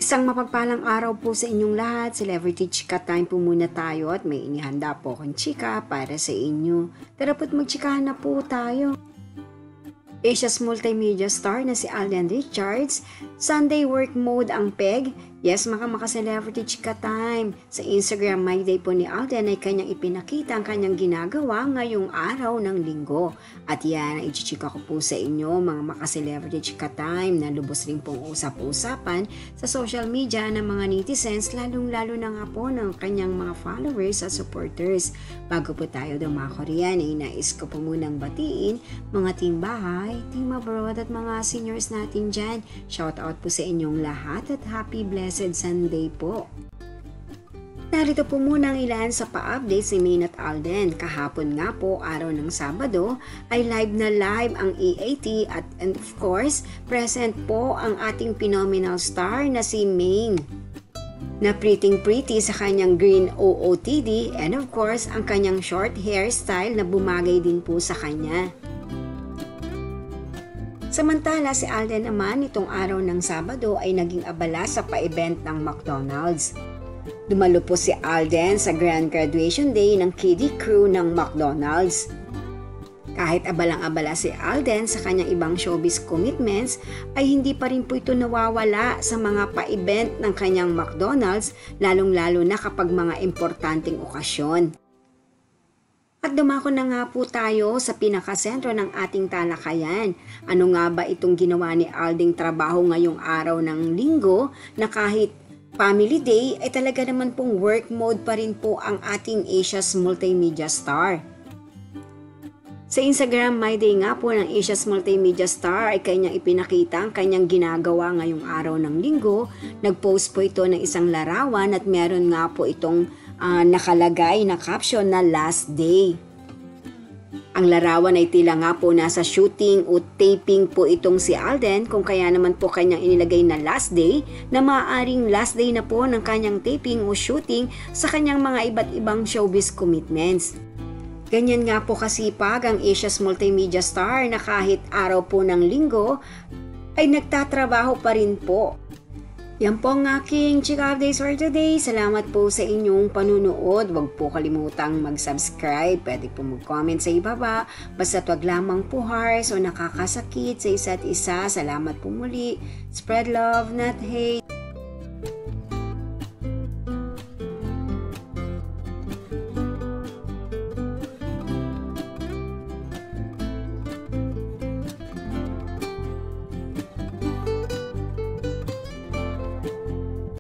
Isang mapagpalang araw po sa inyong lahat. Celebrity Chika Time po muna tayo at may inihanda po akong chika para sa inyo. Tara po't magchikahan na po tayo. Asia's multimedia star na si Alden Richards, Sunday work mode ang peg. Yes, mga celebrity chika time. Sa Instagram My Day po ni Alden ay kanyang ipinakita ang kanyang ginagawa ngayong araw ng linggo. At yan ang ichichika ko po sa inyo mga celebrity chika time na lubos rin pong usap-usapan sa social media ng mga netizens, lalong-lalo na nga po ng kanyang mga followers at supporters. Bago po tayo dumako riyan ay nais ko po munang batiin mga team bahay, team abroad at mga seniors natin dyan. Shout out po sa inyong lahat at happy blessed Sunday po. Narito po muna ang ilan sa pa-updates ni Maine at Alden. Kahapon nga po, araw ng Sabado, ay live na live ang EAT at and of course, present po ang ating phenomenal star na si Maine. Na pretty sa kanyang green OOTD and of course, ang kanyang short hairstyle na bumagay din po sa kanya. Samantala si Alden naman itong araw ng Sabado ay naging abala sa pa-event ng McDonald's. Dumalo po si Alden sa grand graduation day ng kiddie crew ng McDonald's. Kahit abalang-abala si Alden sa kanyang ibang showbiz commitments, ay hindi pa rin po ito nawawala sa mga pa-event ng kanyang McDonald's, lalong-lalo na kapag mga importanteng okasyon. At dumako na nga po tayo sa pinakasentro ng ating talakayan. Ano nga ba itong ginawa ni Alding trabaho ngayong araw ng linggo na kahit family day ay talaga naman pong work mode pa rin po ang ating Asia's multimedia star. Sa Instagram My Day nga po ng Asia's multimedia star ay kanyang ipinakita ang kanyang ginagawa ngayong araw ng linggo. Nag-post po ito ng isang larawan at meron nga po itong nakalagay na caption na last day. Ang larawan ay tila nga po nasa shooting o taping po itong si Alden, kung kaya naman po kanyang inilagay na last day na maaaring last day na po ng kanyang taping o shooting sa kanyang mga iba't ibang showbiz commitments. Ganyan nga po kasipag ang Asia's multimedia star na kahit araw po ng linggo ay nagtatrabaho pa rin po. Yan po ang aking chika updates for today. Salamat po sa inyong panunood. Huwag po kalimutang mag-subscribe. Pwede po mag-comment sa ibaba. Basta't wag lamang po harsh o nakakasakit sa isa't isa. Salamat po muli. Spread love, not hate.